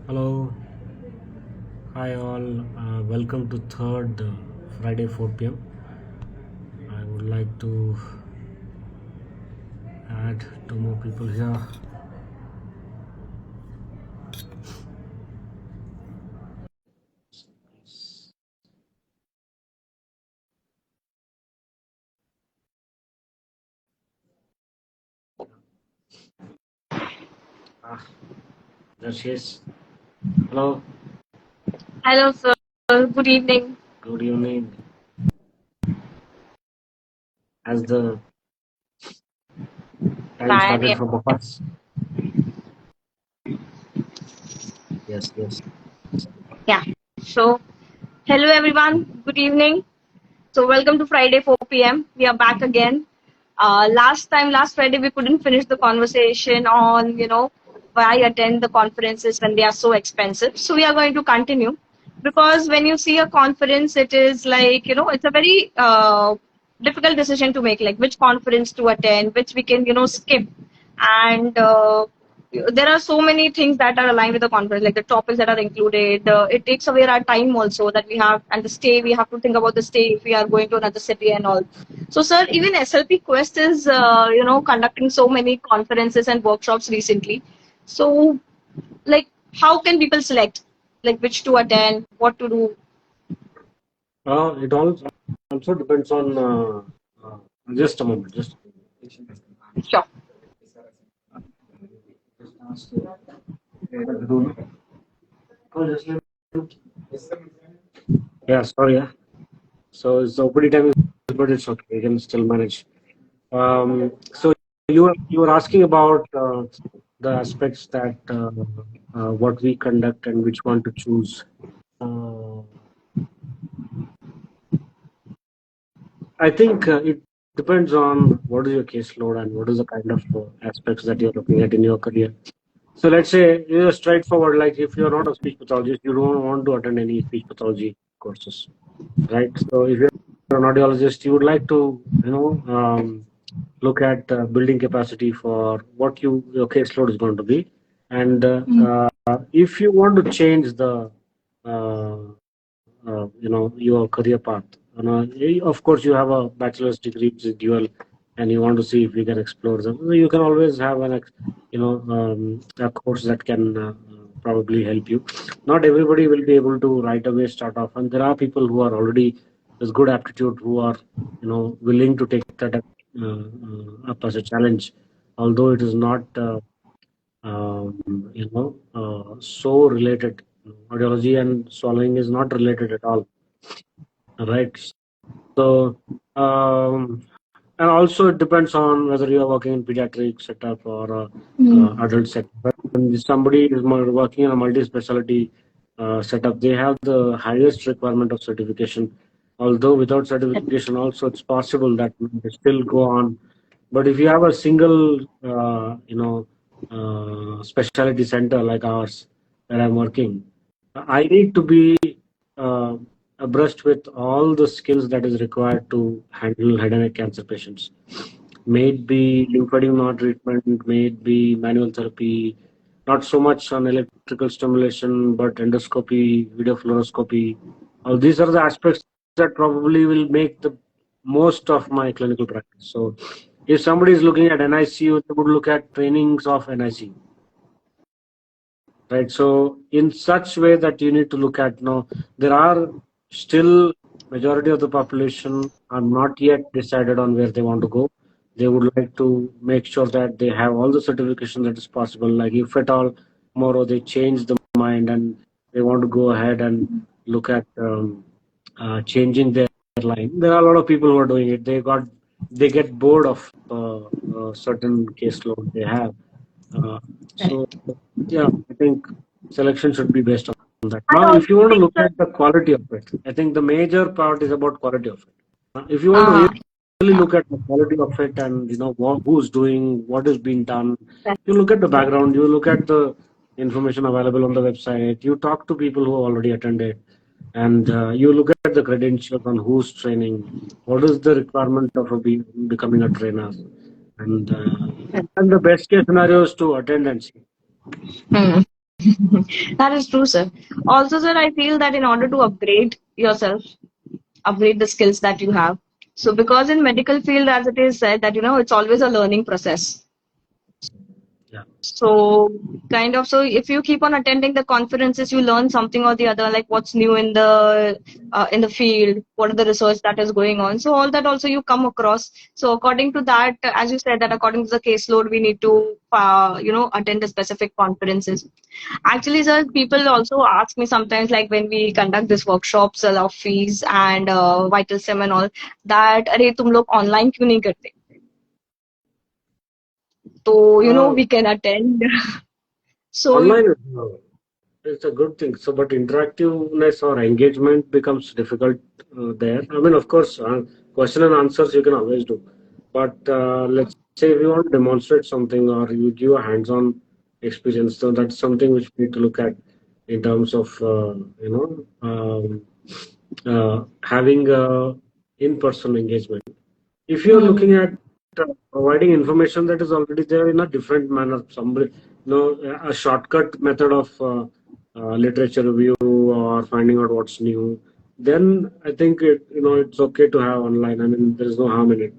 Hello, hi all. Welcome to third Friday 4 p.m. I would like to add two more people here. Ah, there she is. Hello. Hello, sir. Good evening. Good evening. Has the time 9 started a.m. from us? Yes, yes. Yeah. So, hello everyone. Good evening. So, welcome to Friday 4 p.m. We are back again. Last Friday, we couldn't finish the conversation on, why attend the conferences when they are so expensive. So, we are going to continue because when you see a conference, it is like, it's a very difficult decision to make, like which conference to attend, which we can, skip. And there are so many things that are aligned with the conference, like the topics that are included. It takes away our time also that we have, and the stay, we have to think about the stay if we are going to another city and all. So, sir, even SLP Quest is, conducting so many conferences and workshops recently. So, like, how can people select, like, which to attend, what to do? It also depends on. Just a moment. Just. Sure. Yeah, sorry. Yeah. So it's OPD time, but it's okay. We can still manage. So you were asking about the aspects that what we conduct and which one to choose. Uh, I think it depends on what is your caseload and what is the kind of aspects that you're looking at in your career. So let's say you're straightforward, like if you're not a speech pathologist, you don't want to attend any speech pathology courses, right? So if you're an audiologist, you would like to, look at building capacity for what your caseload is going to be, and if you want to change the uh, your career path, of course you have a bachelor's degree which is dual, and you want to see if you can explore them. You can always have a course that can probably help you. Not everybody will be able to right away start off, and there are people who are already with good aptitude who are willing to take that up as a challenge, although it is not so related. Audiology and swallowing is not related at all, right? So, and also it depends on whether you are working in pediatric setup or adult setup. When somebody is working in a multi-specialty setup, they have the highest requirement of certification. Although without certification, also it's possible that they still go on. But if you have a single, specialty center like ours where I'm working, I need to be uh, abreast with all the skills that is required to handle head and neck cancer patients. May it be lymphedema treatment, may it be manual therapy, not so much on electrical stimulation, but endoscopy, video fluoroscopy. All these are the aspects that probably will make the most of my clinical practice. So, if somebody is looking at NICU, they would look at trainings of NICU, right? So, in such way that you need to look at, there are still majority of the population are not yet decided on where they want to go. They would like to make sure that they have all the certification that is possible. Like if at all tomorrow they change the mind and they want to go ahead and look at changing their line, there are a lot of people who are doing it. They get bored of certain caseload they have. Uh, so yeah, I think selection should be based on that. I Now, also if you want to think, look sir, at the quality of it, I think the major part is about quality of it. If you want to really look at the quality of it and who's doing what is being done, you look at the background, you look at the information available on the website, you talk to people who already attended, and you look at the credentials on who's training, what is the requirement of becoming a trainer, and the best case scenario is to attend and see. That is true, sir. Also, sir, I feel that in order to upgrade yourself, upgrade the skills that you have. So, because in medical field, as it is said, that it's always a learning process. Yeah. So kind of, so if you keep on attending the conferences, you learn something or the other, like what's new in the field, what are the research that is going on. So all that also you come across. So according to that, as you said, that according to the caseload, we need to attend the specific conferences. Actually, sir, people also ask me sometimes, like when we conduct this workshops, of fees and vital sim and all, that अरे तुम लोग online क्यों नहीं करते? So Uh, we can attend. So Online it's a good thing. So, but interactiveness or engagement becomes difficult there. I mean, of course, question and answers you can always do. But let's say if you want to demonstrate something or you give a hands-on experience, so that's something which we need to look at in terms of having in-person engagement. If you're looking hmm. at providing information that is already there in a different manner, somebody, a shortcut method of literature review or finding out what's new, then I think it's okay to have online. I mean, there is no harm in it.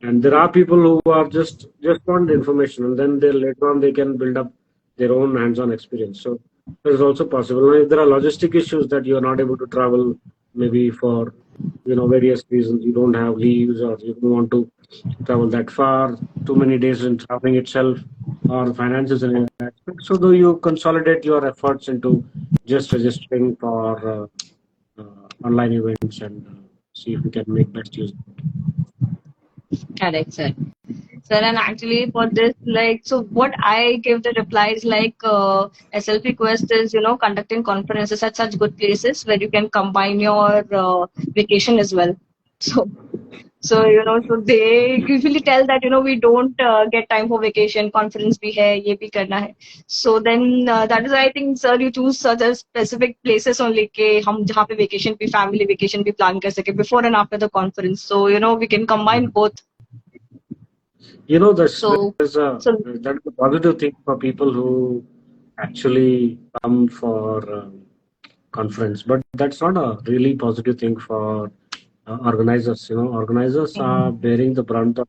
And there are people who are just want information, and then they later on they can build up their own hands-on experience. So that is also possible. Now, if there are logistic issues that you are not able to travel, maybe for various reasons, you don't have leaves or you don't want to travel that far, too many days in traveling itself, or finances and aspect. So, do you consolidate your efforts into just registering for online events and see if you can make best use? Correct, sir. Sir, and actually for this, like, so what I give the reply is like, SLP Quest is, conducting conferences at such good places where you can combine your vacation as well. So, so they usually tell that, we don't get time for vacation, conference bhi hai, ye bhi karna hai. So then that is why I think, sir, you choose such a specific places only ke hum jahan pe vacation bhi, family vacation bhi plan kar sake before and after the conference. So, we can combine both. That's So, there's a so that's a positive thing for people who actually come for conference, but that's not a really positive thing for organizers. Organizers are bearing the brunt of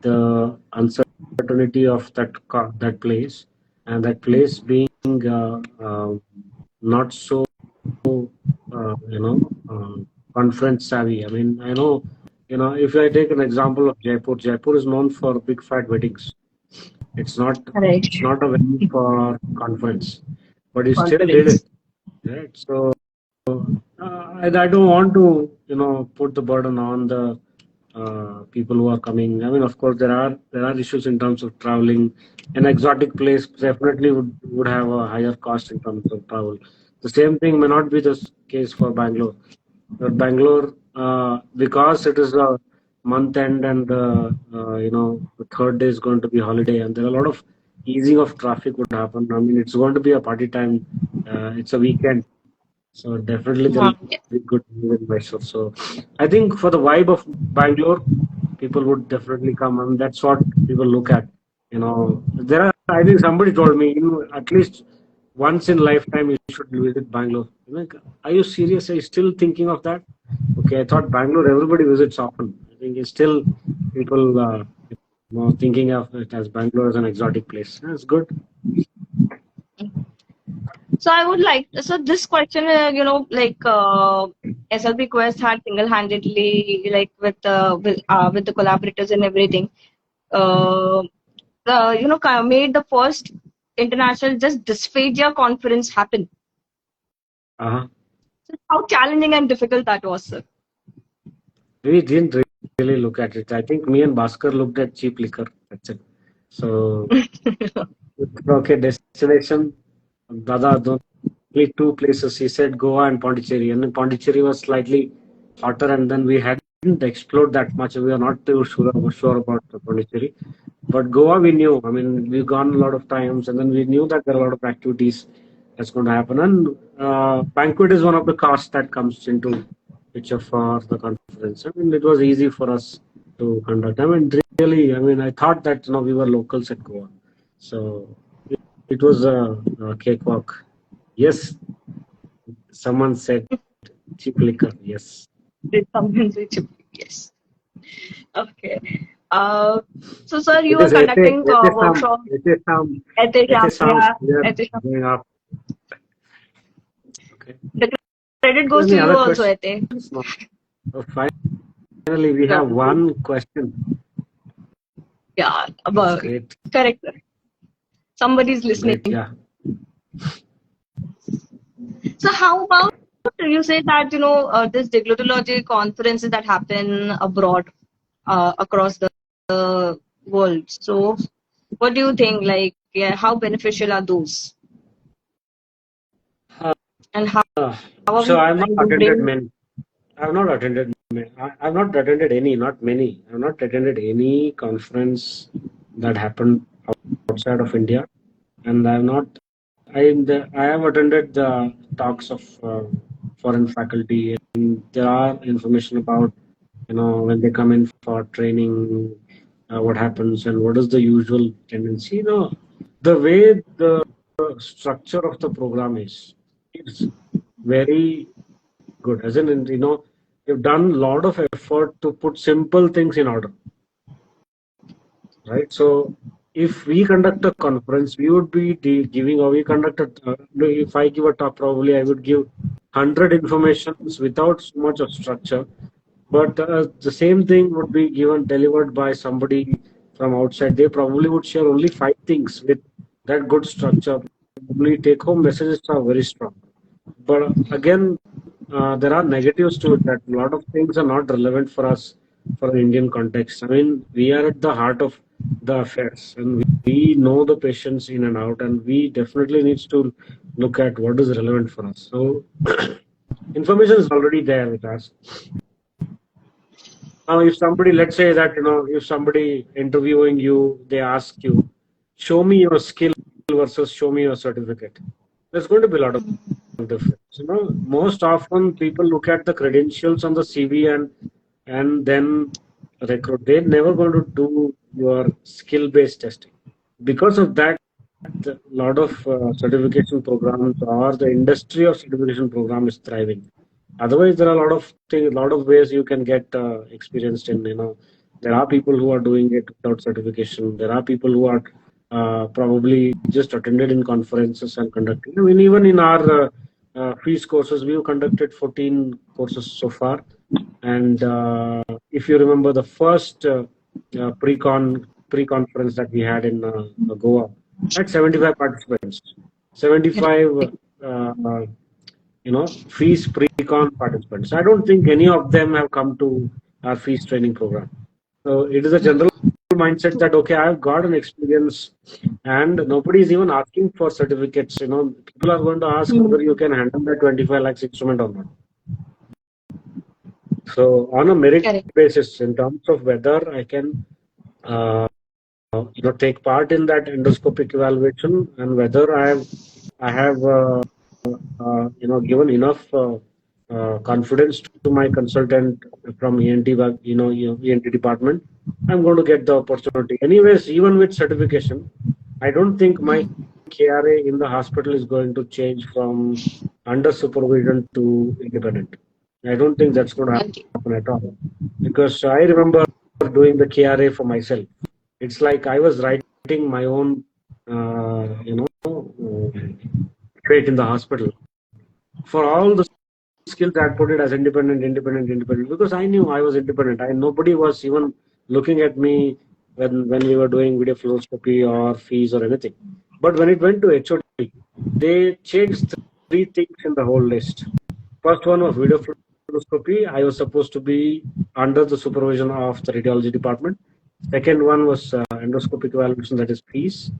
the uncertainty of that place, and that place being not so uh, you know conference savvy. I mean, I know, if I take an example of Jaipur, Jaipur is known for big fat weddings. It's not right. it's not a venue for conference, but he still did Confidence. it. Right? So I don't want to put the burden on the people who are coming. I mean, of course, there are issues in terms of traveling. An exotic place definitely would have a higher cost in terms of travel. The same thing may not be the case for Bangalore. But Bangalore, because it is a month end and the third day is going to be holiday, and there are a lot of easing of traffic would happen. I mean, it's going to be a party time. It's a weekend, so definitely there'll Yes. be good movement measure. So I think for the vibe of Bangalore, people would definitely come, and that's what people look at. There are. I think somebody told me, at least once in lifetime you should visit Bangalore. Like, are you serious? Are you still thinking of that? Okay, I thought Bangalore everybody visits often. I think it's still people thinking of it as Bangalore as an exotic place. That's good. So I would like, so this question, like SLP Quest had single-handedly, like with the collaborators and everything, uh, made the first international just dysphagia conference happen. Uh-huh. So how challenging and difficult that was, sir. We didn't really look at it. I think me and Bhaskar looked at cheap liquor. That's it. So, okay, destination. Dada, the only two places. He said Goa and Pondicherry. And then Pondicherry was slightly hotter, and then we hadn't explored that much. We are not too sure about Pondicherry. But Goa, we knew. I mean, we've gone a lot of times, and then we knew that there are a lot of activities that's going to happen. And banquet is one of the costs that comes into picture for the conference. I mean, it was easy for us to conduct. I mean, really, I mean, I thought that we were locals at Goa, so it was a cakewalk. Yes, someone said cheap liquor. Yes. Did someone say chip? Yes. Okay. So sir, you It were is conducting workshop at the it shop. is sounds Yeah, we are at the shop. going up. Okay. The credit goes to Any you other also, questions? Ete. No. Finally, we Yeah. have one question. Yeah. That's About great. correct. Sir. Somebody's listening. Great. Yeah. So how about you say that this diglotology conferences that happen abroad across the world. So what do you think? Like, yeah, how beneficial are those? Uh, And how are so we I'm not trying to attended bring? many. I've not attended. I've not attended any. Not many. I've not attended any conference that happened outside of India, and I've not. I have attended the talks of foreign faculty, and there are information about when they come in for training, what happens and what is the usual tendency. The way the structure of the program is, it's very good. As in, you've done a lot of effort to put simple things in order, right? So if we conduct a conference, we would be giving, or we conduct if I give a talk, probably I would give 100 informations without so much of structure. But the same thing would be delivered by somebody from outside. They probably would share only 5 things with that good structure. Probably take home messages are very strong. But again, there are negatives to it, that a lot of things are not relevant for us for the Indian context. I mean, we are at the heart of the affairs, and we know the patients in and out, and we definitely needs to look at what is relevant for us. So information is already there with us. Now, if somebody, let's say that, if somebody interviewing you, they ask you, show me your skill versus show me your certificate, there's going to be a lot of difference. Most often people look at the credentials on the CV and then recruit. They're never going to do your skill-based testing. Because of that, a lot of certification programs or the industry of certification program is thriving. Otherwise, there are a lot of things, a lot of ways you can get experienced in. There are people who are doing it without certification. There are people who are probably just attended in conferences and conducting. I mean, even in our fees courses, we've conducted 14 courses so far. And if you remember the first pre-conference that we had in Goa, had 75 participants, 75 fees pre-con participants. I don't think any of them have come to our fees training program. So it is a general mindset that, okay, I've got an experience and nobody is even asking for certificates. People are going to ask whether you can handle that 25 lakhs instrument or not. So on a merit basis, in terms of whether I can take part in that endoscopic evaluation, and whether I have given enough confidence to my consultant from ENT department, I'm going to get the opportunity. Anyways, even with certification, I don't think my KRA in the hospital is going to change from under supervision to independent. I don't think that's going to happen at all, because I remember doing the KRA for myself. It's like I was writing my own, fate in the hospital. For all the skills, I put it as independent, because I knew I was independent. Nobody was even looking at me when we were doing video fluoroscopy or fees or anything. But when it went to HOD, they changed 3 things in the whole list. First one was video fluoroscopy. I was supposed to be under the supervision of the radiology department. Second one was endoscopic evaluation, that is fees.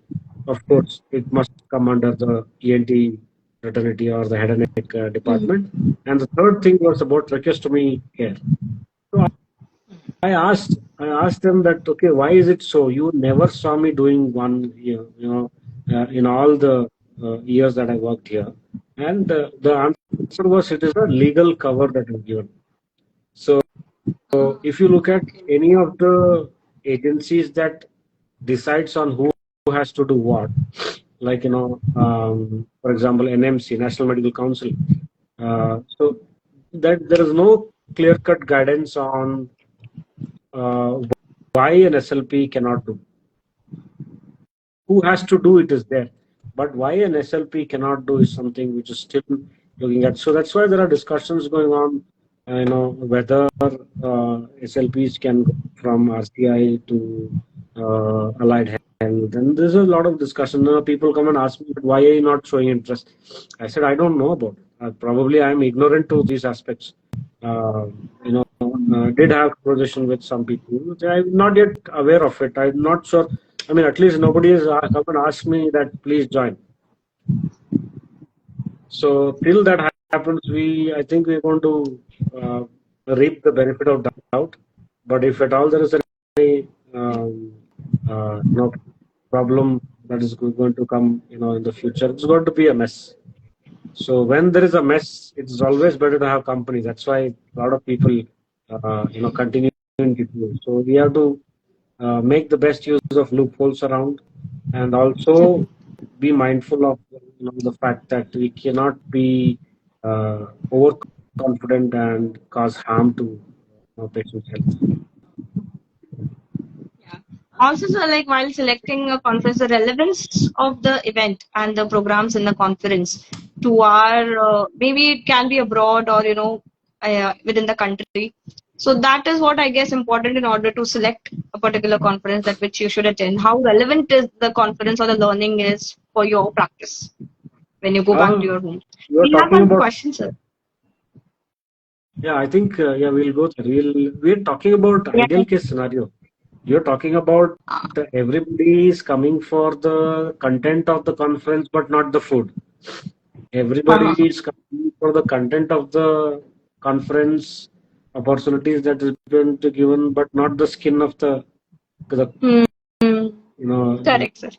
Of course, it must come under the ENT fraternity or the head and neck department. And the third thing was about tracheostomy care. So I asked them that, okay, why is it so? You never saw me doing one, in all the years that I worked here. And the answer was, it is a legal cover that is given. So if you look at any of the agencies that decides on who has to do what, like for example, NMC, National Medical Council. So that there is no clear-cut guidance on uh, why an SLP cannot do. Who has to do it is there, but why an SLP cannot do is something which is still looking at. So that's why there are discussions going on, whether SLPs can go from RCI to allied health. And there's a lot of discussion. People come and ask me, why are you not showing interest? I said, I don't know about it. Probably I'm ignorant to these aspects. Did have conversation with some people. I'm not yet aware of it. I'm not sure. I mean, at least nobody has come and asked me that please join. So till that happens, I think we're going to reap the benefit of doubt. But if at all there is any problem that is going to come, in the future, it's going to be a mess. So when there is a mess, it's always better to have company. That's why a lot of people, continue to do. So we have to make the best use of loopholes around, and also be mindful of the fact that we cannot be overconfident and cause harm to patients' health. Also, so like while selecting a conference, the relevance of the event and the programs in the conference to our maybe it can be abroad or within the country. So that is what I guess important in order to select a particular conference that which you should attend. How relevant is the conference or the learning is for your practice when you go back to your home? We have one question, sir. Yeah, I think we'll go. We're talking about ideal case scenario. You're talking about everybody is coming for the content of the conference, but not the food. Everybody is coming for the content of the conference, opportunities that is been given, but not the skin of the correct, sir.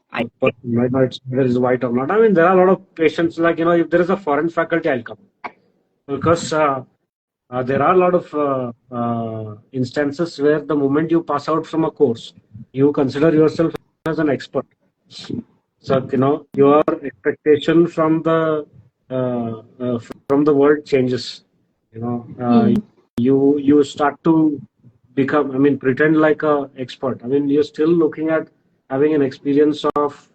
Whether it's white or not. I mean, there are a lot of patients like if there is a foreign faculty, I'll come because there are a lot of instances where the moment you pass out from a course, you consider yourself as an expert. So your expectation from the world changes. You start to become. I mean, pretend like a expert. I mean, you're still looking at having an experience of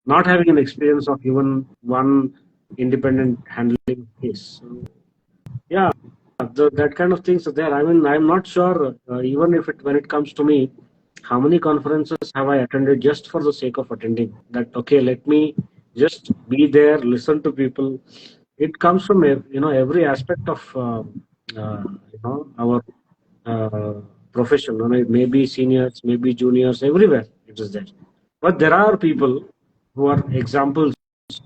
not having an experience of even one independent handling case. So, yeah, that kind of things are there. I mean, I'm not sure, even when it comes to me, how many conferences have I attended just for the sake of attending? That, okay, let me just be there, listen to people. It comes from, every aspect of, our profession. Maybe seniors, maybe juniors, everywhere it is there. But there are people who are examples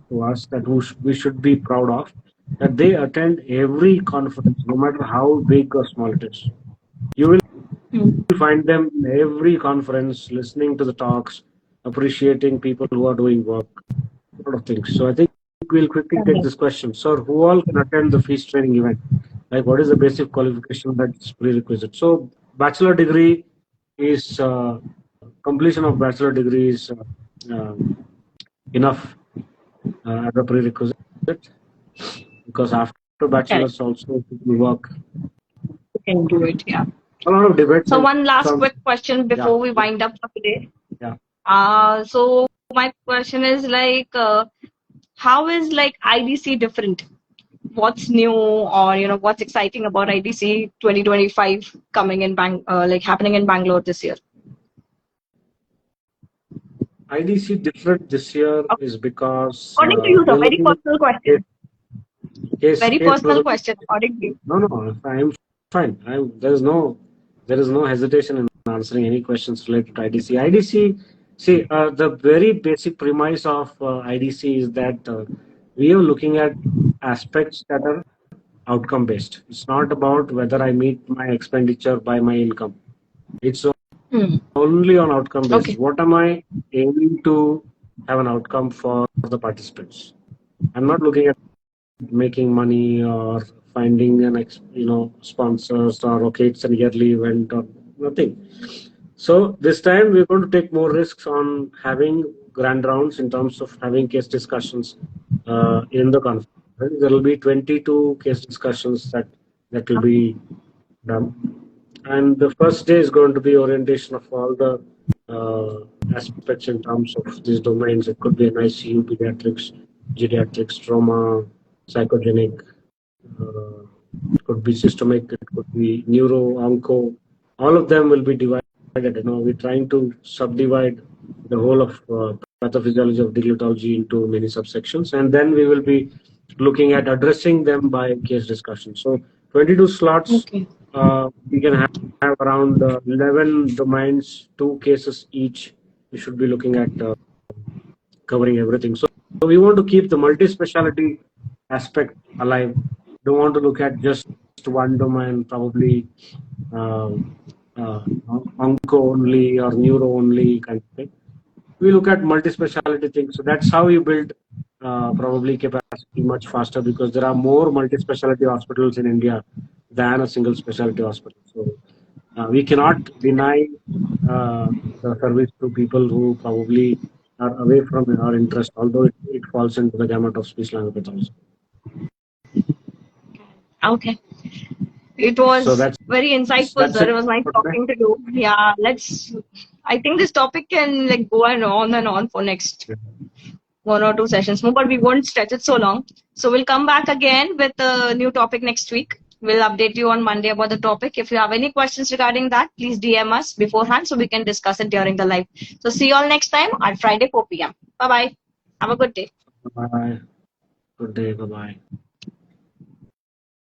to us that we should be proud of, that they attend every conference, no matter how big or small it is. You will find them in every conference, listening to the talks, appreciating people who are doing work, a lot of things. So I think we'll quickly take this question. Sir, who all can attend the feast training event? Like, what is the basic qualification that's prerequisite? So, bachelor degree is completion of bachelor degree is enough as a prerequisite, because after bachelor's also people work. You can do it, yeah. A lot of debates. So one last quick question before we wind up for today. Yeah. So my question is like, how is like IDC different? What's new, or what's exciting about IDC 2025 coming in happening in Bangalore this year? IDC different this year is because. According to you, sir, very personal question. Very personal question, according to you. No, I'm fine. There is no hesitation in answering any questions related to IDC. IDC, see, the very basic premise of IDC is that we are looking at aspects that are outcome based. It's not about whether I meet my expenditure by my income. It's only on outcome basis. Okay. What am I aiming to have an outcome for the participants? I'm not looking at making money or finding sponsors, or okay, it's a yearly event or nothing. So this time we're going to take more risks on having grand rounds in terms of having case discussions in the conference. There will be 22 case discussions that will be done. And the first day is going to be orientation of all the aspects in terms of these domains. It could be NICU, pediatrics, geriatrics, trauma, psychogenic, it could be systemic, it could be neuro, onco. All of them will be divided. We're trying to subdivide the whole of pathophysiology of deglutology into many subsections, and then we will be looking at addressing them by case discussion. So 22 slots. Okay. We can have around 11 domains, 2 cases each. We should be looking at covering everything. So we want to keep the multi-specialty aspect alive. Don't want to look at just one domain, probably onco only or neuro only kind of thing. We look at multi-specialty things. So that's how you build probably capacity much faster, because there are more multi-specialty hospitals in India than a single specialty hospital. So we cannot deny the service to people who probably are away from our interest, although it falls into the gamut of speech language pathology. Okay. It was So that's very insightful, sir. It was nice talking to you. Yeah, I think this topic can like go on and on for next 1 or 2 sessions more, but we won't stretch it so long. So we'll come back again with a new topic next week. We'll update you on Monday about the topic. If you have any questions regarding that, please DM us beforehand so we can discuss it during the live. So see you all next time at Friday 4 p.m. Bye-bye. Have a good day. Bye. Good day. Bye-bye.